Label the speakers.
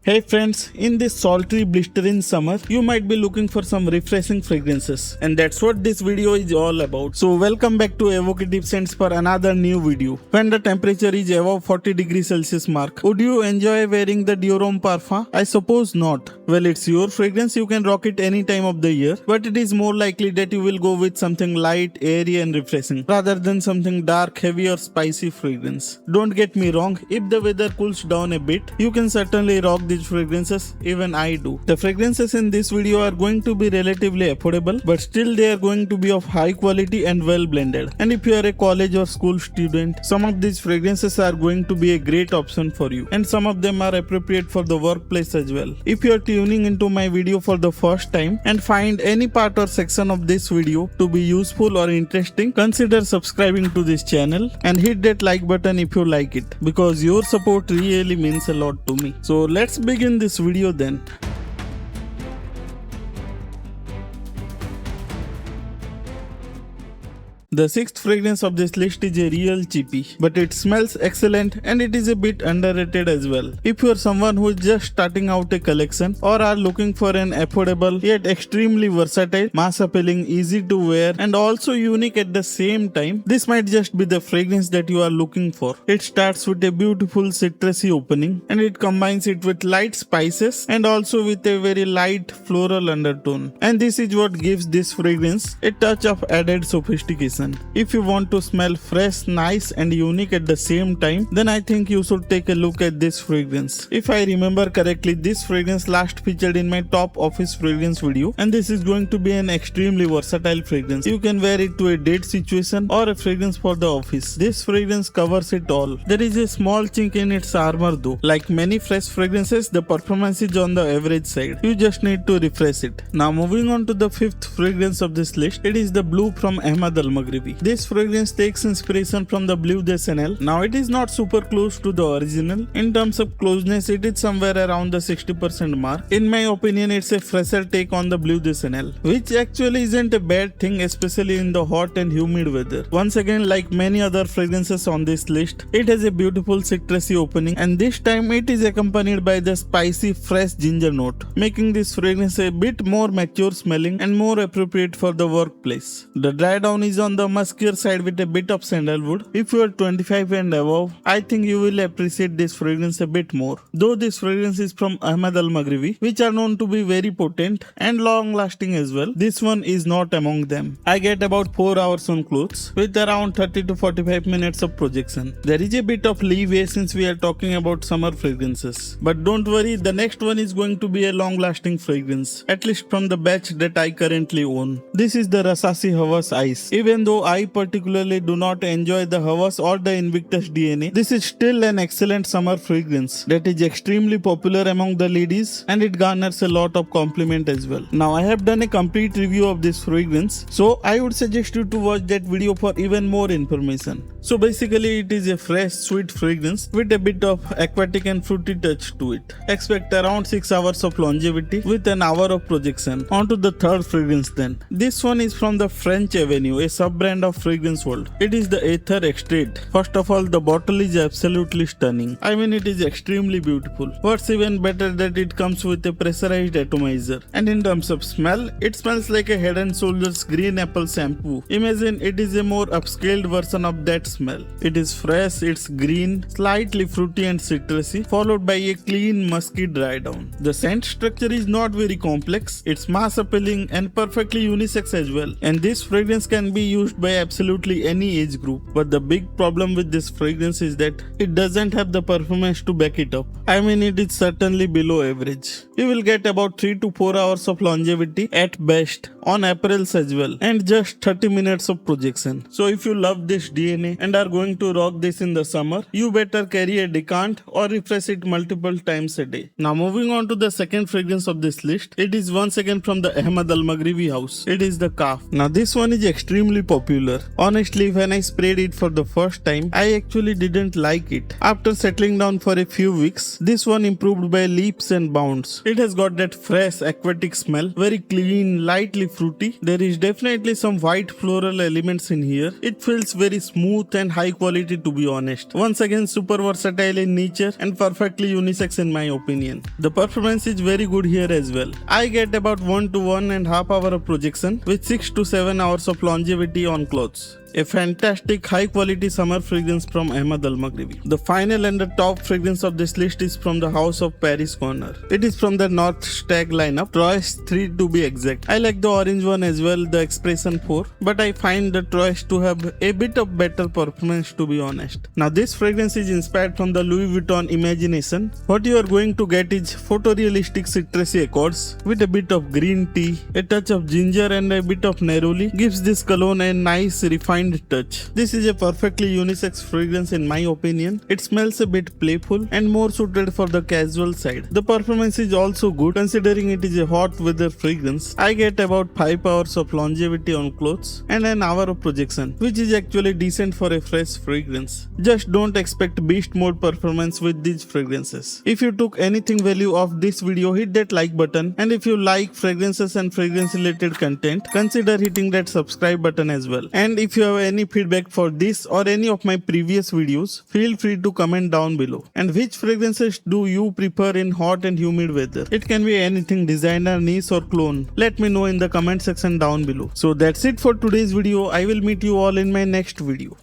Speaker 1: Hey friends, in this sultry blistering summer, you might be looking for some refreshing fragrances, and that's what this video is all about. So welcome back to Evocative Scents for another new video. When the temperature is above 40 degrees Celsius mark, would you enjoy wearing the Dior Parfum? I suppose not. Well, it's your fragrance, you can rock it any time of the year, but it is more likely that you will go with something light, airy and refreshing, rather than something dark, heavy or spicy fragrance. Don't get me wrong, if the weather cools down a bit, you can certainly rock these fragrances, even I do. The fragrances in this video are going to be relatively affordable, but still they are going to be of high quality and well blended. And if you are a college or school student, some of these fragrances are going to be a great option for you, and some of them are appropriate for the workplace as well. If you are tuning into my video for the first time and find any part or section of this video to be useful or interesting, consider subscribing to this channel and hit that like button if you like it, because your support really means a lot to me. So let's begin this video then. The sixth fragrance of this list is a real cheapie, but it smells excellent and it is a bit underrated as well. If you are someone who is just starting out a collection or are looking for an affordable yet extremely versatile, mass appealing, easy to wear and also unique at the same time, this might just be the fragrance that you are looking for. It starts with a beautiful citrusy opening and it combines it with light spices and also with a very light floral undertone. And this is what gives this fragrance a touch of added sophistication. If you want to smell fresh, nice and unique at the same time, then I think you should take a look at this fragrance. If I remember correctly, this fragrance last featured in my top office fragrance video, and this is going to be an extremely versatile fragrance. You can wear it to a date situation or a fragrance for the office. This fragrance covers it all. There is a small chink in its armor though. Like many fresh fragrances, the performance is on the average side. You just need to refresh it. Now moving on to the fifth fragrance of this list, it is the Blue from Ahmad Al-Maghribi. This fragrance takes inspiration from the Bleu de Chanel. Now it is not super close to the original. In terms of closeness, it is somewhere around the 60% mark. In my opinion, it's a fresher take on the Bleu de Chanel, which actually isn't a bad thing, especially in the hot and humid weather. Once again, like many other fragrances on this list, it has a beautiful citrusy opening, and this time it is accompanied by the spicy fresh ginger note, making this fragrance a bit more mature smelling and more appropriate for the workplace. The dry down is on the muskier side with a bit of sandalwood. If you are 25 and above, I think you will appreciate this fragrance a bit more. Though this fragrance is from Ahmad Al-Maghribi, which are known to be very potent and long lasting as well, this one is not among them. I get about 4 hours on clothes with around 30 to 45 minutes of projection. There is a bit of leeway since we are talking about summer fragrances. But don't worry, the next one is going to be a long lasting fragrance, at least from the batch that I currently own. This is the Rasasi Havas Ice. Even though I particularly do not enjoy the Havas or the Invictus DNA, this is still an excellent summer fragrance that is extremely popular among the ladies, and it garners a lot of compliment as well. Now I have done a complete review of this fragrance, so I would suggest you to watch that video for even more information. So basically it is a fresh sweet fragrance with a bit of aquatic and fruity touch to it. Expect around 6 hours of longevity with an hour of projection. On to the third fragrance then. This one is from the French Avenue, a sub-brand of fragrance world. It is the Attar Extrait. First of all, the bottle is absolutely stunning. I mean, it is extremely beautiful. What's even better that it comes with a pressurized atomizer. And in terms of smell, it smells like a Head and Shoulders green apple shampoo. Imagine it is a more upscaled version of that smell. It is fresh, it's green, slightly fruity and citrusy, followed by a clean musky dry down. The scent structure is not very complex. It's mass appealing and perfectly unisex as well. And this fragrance can be used by absolutely any age group, but the big problem with this fragrance is that it doesn't have the performance to back it up. I mean, it is certainly below average. You will get about 3 to 4 hours of longevity at best on apparels as well, and just 30 minutes of projection. So if you love this DNA and are going to rock this in the summer, you better carry a decant or refresh it multiple times a day. Now moving on to the second fragrance of this list, it is once again from the Ahmad Al-Maghribi house. It is the Kaf. Now this one is extremely popular. Honestly, when I sprayed it for the first time, I actually didn't like it. After settling down for a few weeks, this one improved by leaps and bounds. It has got that fresh aquatic smell, very clean, lightly fruity. There is definitely some white floral elements in here. It feels very smooth and high quality, to be honest. Once again, super versatile in nature and perfectly unisex in my opinion. The performance is very good here as well. I get about 1 to 1.5 hours of projection with 6 to 7 hours of longevity on clothes. A fantastic high quality summer fragrance from Ahmad Al Maghribi. The final and the top fragrance of this list is from the House of Paris corner. It is from the North Stag lineup, Troyes 3 to be exact. I like the orange one as well, the Expression 4, but I find the Troyes to have a bit of better performance, to be honest. Now this fragrance is inspired from the Louis Vuitton Imagination. What you are going to get is photorealistic citrusy accords with a bit of green tea, a touch of ginger and a bit of neroli gives this cologne a nice refined touch. This is a perfectly unisex fragrance in my opinion. It smells a bit playful and more suited for the casual side. The performance is also good considering it is a hot weather fragrance. I get about 5 hours of longevity on clothes and an hour of projection, which is actually decent for a fresh fragrance. Just don't expect beast mode performance with these fragrances. If you took anything value of this video, hit that like button, and if you like fragrances and fragrance related content, consider hitting that subscribe button as well. And if you have any feedback for this or any of my previous videos, feel free to comment down below. And which fragrances do you prefer in hot and humid weather? It can be anything, designer, niche or clone. Let me know in the comment section down below. So that's it for today's video. I will meet you all in my next video.